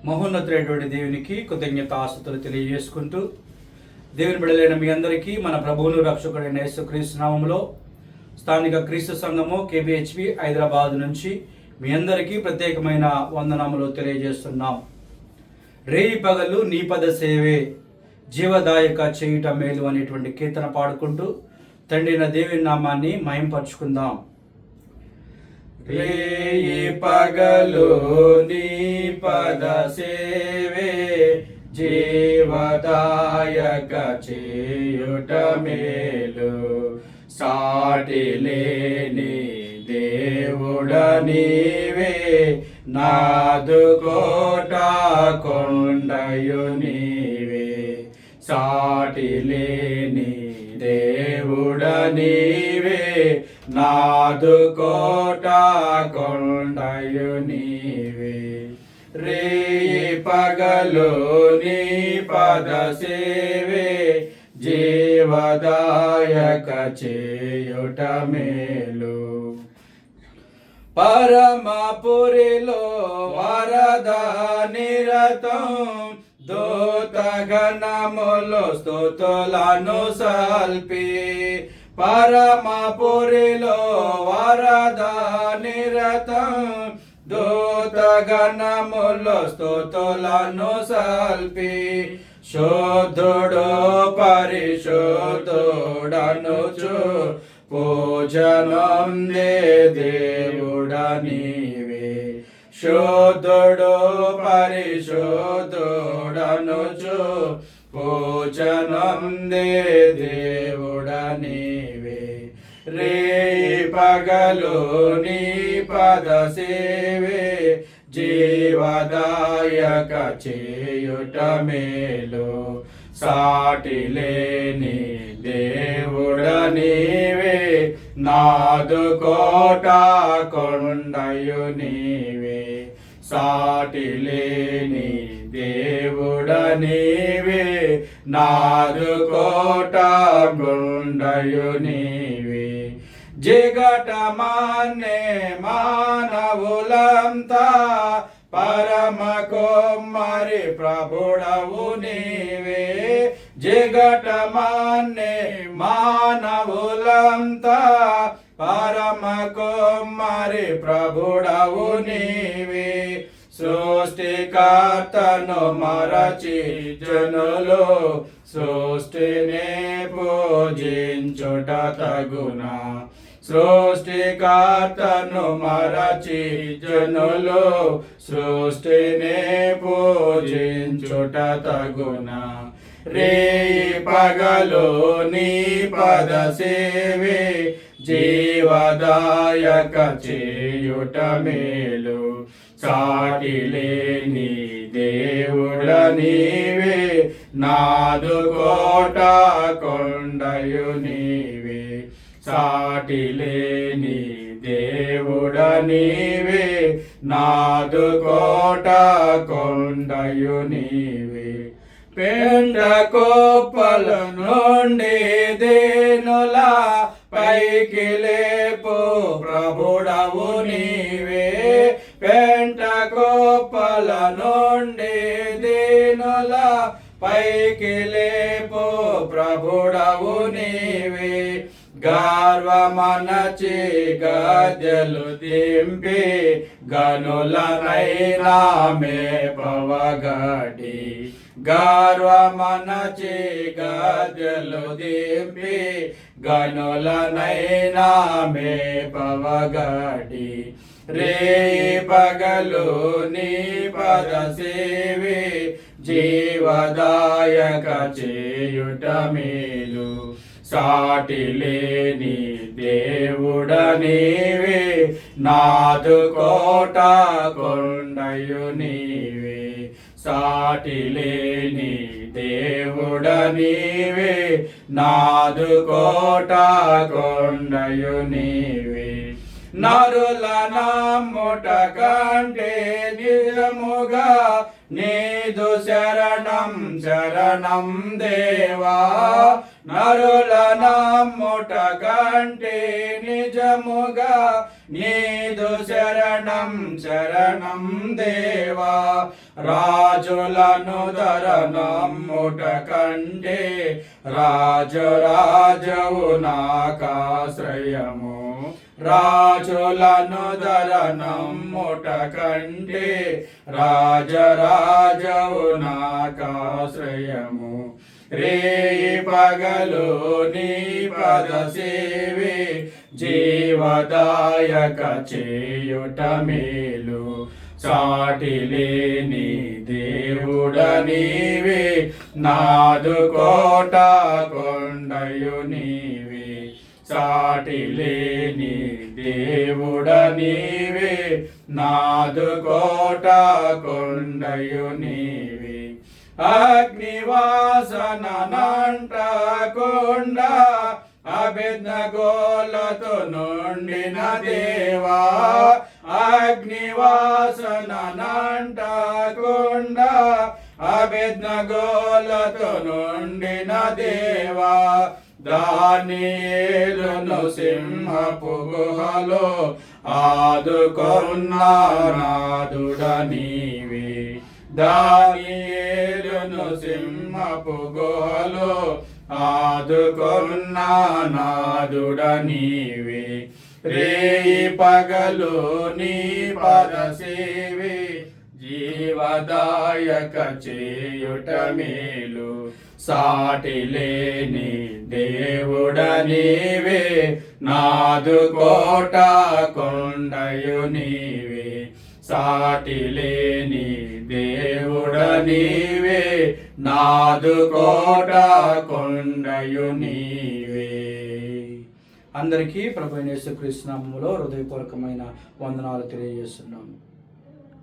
మహోన్నతుడైనటువంటి దేవునికి కృతజ్ఞతాస్తుతులు తెలియజేసుకుంటూ, దేవుని బిడ్డలైన మీ అందరికీ మన ప్రభువును రక్షకుడైన యేసుక్రీస్తు నామములో స్థానిక క్రీస్తు సంఘము KBHP హైదరాబాద్ నుంచి మీ అందరికీ ప్రత్యేకమైన వందనములు తెలియజేస్తున్నాం. రేయి పగలు నీ పద సేవే జీవదాయక చేయుట మేలు అనేటువంటి కీర్తన పాడుకుంటూ తండ్రిన దేవుని నామాన్ని మహింపరచుకుందాం. రేయి పగలు నీ పద సేవే జీవదాయక చేయుట మేలు, సాటి లేని దేవుడ నీవే, నాదు కోట కొండయు నీవే, సాటి లేని దేవుడ నీవే, నాదు కోట కొండయు నీవే. రేయి పగలు నీ పద సేవే జీవదాయక చేయుట మేలు, పరమపురిలో వరద నిరతం, దూతగణములు స్తుతులను సల్పి, పరమపురిలో వరద నిరతం, దూతగణములు స్తుతులను సల్పి, శుద్ధుడు పరిశుద్ధుడనుచు పూజనొందే దేవుడ నీవే, శుద్ధుడు పరిశుద్ధుడనుచు పూజనొందే దేవుడ నీవే. రేయి పగలు నీ పద సేవే జీవదాయక చేయుట మేలు, సాటి లేని దేవుడ నీవే, నాదు కోట కొండయు నీవే, సాటి లేని దేవుడ నీవే, నాదు కోట కొండయు నీవే. జిగటమాన్నే మానవులంతా పరమ కుమ్మరి ప్రభుడవు నీవే, జిగటమాన్నే మానవులంతా పరమ కుమ్మరి ప్రభుడవు నీవే, సృష్టికర్తను మరచి జనులు సృష్టిని పూజించుట తగునా, సృష్టికర్తను మరచి జనులు సృష్టిని పూజించుట తగునా. రేయి పగలు నీ పద సేవే జీవదాయక చేయుట మేలు, సాటి లేని దేవుడ నీవే, నాదు కోట కొండయు నీవే, సాటి లేని దేవుడ నీవే, నాదు కోట కొండయు నీవే. పెండ కోప్పల నుండి దేనులా పైకి లేపు ప్రభుడవు నీవే, పెంట కోప్పల నుండి దేనులా పైకి లేపు ప్రభుడవు నీవే, గర్వమనచి గద్దెలు దింపి గనులనైనా మేపవగడి, గర్వమనచి గద్దెలు దింపి గనులనైనా మేపవగడి. రేయి పగలు నీ పద సేవే జీవదాయక చేయుట మేలు, సాటి లేని దేవుడ నీవే, నాదు కోట కొండయు నీవే, సాటి లేని దేవుడ నీవే, నాదు కోట కొండయు నీవే. నరుల నమ్ముట కంటే నిజముగా నీదు శరణం శరణం దేవా, నరుల నమ్ముట కంటే నిజముగా నీదు శరణం శరణం దేవా. రాజులను ధరనమ్ముట కంటే రాజు రాజవు నాకాశ్రయము. రాజులను ధరనమ్ముట కంటే రాజరాజవు నాకాశ్రయము. రేయి పగలు నీ పద సేవే జీవదాయక చేయుట మేలు. సాటి లేని దేవుడ నీవే నాదు కోట కొండయు నీవే. సాటి లేని దేవుడ నీవే నాదు కోట కొండయు నీవే. అగ్నివాసన నంటకొండ అబేద్నెగోలతో నుండిన దేవా. అగ్నివాసన నంటకొండ అబేద్నెగోలతో నుండిన దేవా. దానియేలును సింహపు గుహలో ఆదుకొన్న నాదుడ నీవే. దానియేలును సింహపు గుహలో ఆదుకొన్న నాదుడ నీవే. రేయి పగలు నీ పద సేవే జీవదాయక చేయుట మేలు. సాటి లేని దేవుడ నీవే నాదు కోట కొండయు నీవే. సాటి లేని దేవుడ నీవే నాదు కోట కొండయు నీవే. అందరికీ ప్రభువైన యేసుక్రీస్తు నామములో హృదయపూర్వకమైన వందనాలు తెలియజేస్తున్నాము.